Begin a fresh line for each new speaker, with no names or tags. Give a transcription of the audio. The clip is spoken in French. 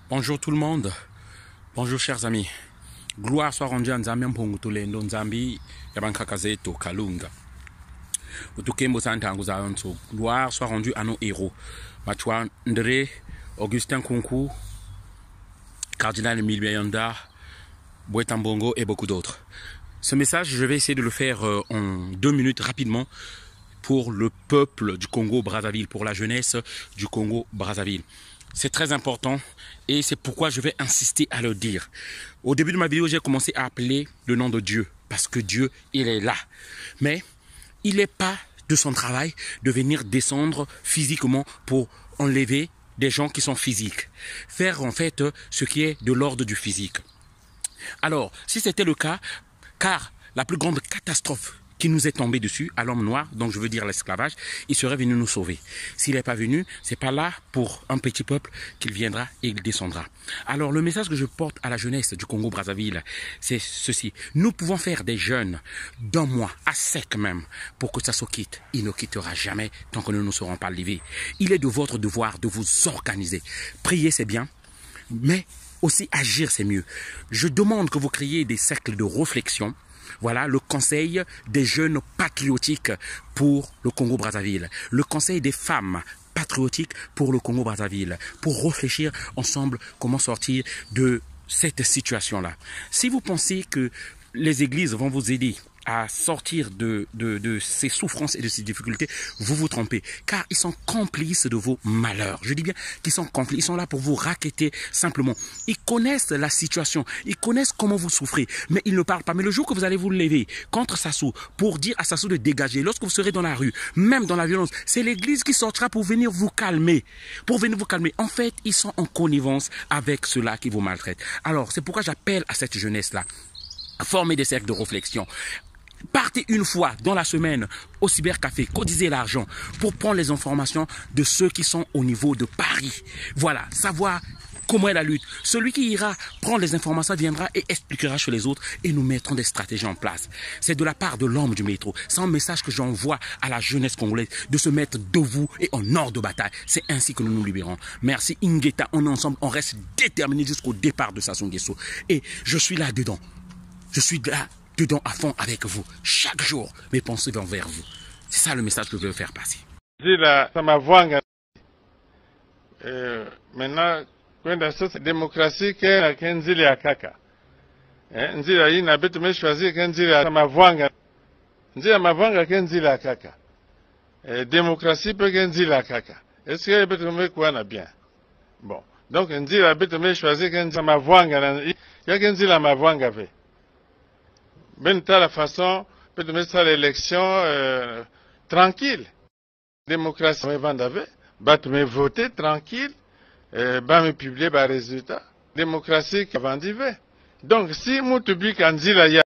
Bonjour tout le monde, bonjour chers amis. Gloire soit rendue à Nzambi Mpongutulendo Nzambi Yabankakazeto Kalunga. Utukembo Santangu Zaonso. Gloire soit rendue à nos héros. Matua Ndre, Augustin Kunku, Cardinal Emile Bayanda, Bouetambongo et beaucoup d'autres. Ce message, je vais essayer de le faire en 2 minutes rapidement pour le peuple du Congo-Brazzaville, pour la jeunesse du Congo-Brazzaville. C'est très important et c'est pourquoi je vais insister à le dire. Au début de ma vidéo, j'ai commencé à appeler le nom de Dieu parce que Dieu, il est là. Mais il n'est pas de son travail de venir descendre physiquement pour enlever des gens qui sont physiques. Faire en fait ce qui est de l'ordre du physique. Alors, si c'était le cas, car la plus grande catastrophe qui nous est tombée dessus, à l'homme noir, donc je veux dire l'esclavage, il serait venu nous sauver. S'il n'est pas venu, c'est pas là pour un petit peuple qu'il viendra et il descendra. Alors le message que je porte à la jeunesse du Congo-Brazzaville, c'est ceci. Nous pouvons faire des jeûnes d'un mois, à sec même, pour que ça se quitte. Il ne quittera jamais tant que nous ne serons pas levés. Il est de votre devoir de vous organiser. Prier, c'est bien, mais aussi agir, c'est mieux. Je demande que vous créiez des cercles de réflexion. Voilà le conseil des jeunes patriotiques pour le Congo-Brazzaville. Le conseil des femmes patriotiques pour le Congo-Brazzaville. Pour réfléchir ensemble comment sortir de cette situation-là. Si vous pensez que les églises vont vous aider à sortir de ces souffrances et de ces difficultés, vous vous trompez. Car ils sont complices de vos malheurs. Je dis bien qu'ils sont complices. Ils sont là pour vous racketter simplement. Ils connaissent la situation. Ils connaissent comment vous souffrez. Mais ils ne parlent pas. Mais le jour que vous allez vous lever contre Sassou pour dire à Sassou de dégager, lorsque vous serez dans la rue, même dans la violence, c'est l'église qui sortira pour venir vous calmer. Pour venir vous calmer. En fait, ils sont en connivence avec ceux-là qui vous maltraitent. Alors, c'est pourquoi j'appelle à cette jeunesse-là à former des cercles de réflexion. Partez une fois dans la semaine au cybercafé, cotisez l'argent pour prendre les informations de ceux qui sont au niveau de Paris. Voilà, savoir comment est la lutte. Celui qui ira prendre les informations viendra et expliquera chez les autres et nous mettrons des stratégies en place. C'est de la part de l'homme du métro. C'est un message que j'envoie à la jeunesse congolaise de se mettre debout et en ordre de bataille. C'est ainsi que nous nous libérons. Merci Ingeta, on est ensemble, on reste déterminés jusqu'au départ de Sassou Nguesso. Et je suis là dedans. Je suis là dedans à fond avec vous. Chaque jour, mes pensées vont vers vous. C'est ça le message que je veux faire passer.
Maintenant, kwenda sasa démocratie ke kenzili ya kaka. Nzila hii na betu tumeshawazi kenzili ya mavwanga. Nzila ya mavwanga kenzili ya kaka. Démocratie pe kenzili ya kaka. Est-ce que betu tumekuwa na bien? Bon. Donc nzila betu tumeshawazi kenzili mavwanga na ya kenzili ya mavwanga ve. Ben ta la façon peut mettre ça l'élection tranquille. Démocratie me vendave, bat me voter tranquille, bat me publier les résultats. Démocratie qui vendive. Donc si mon public en dit là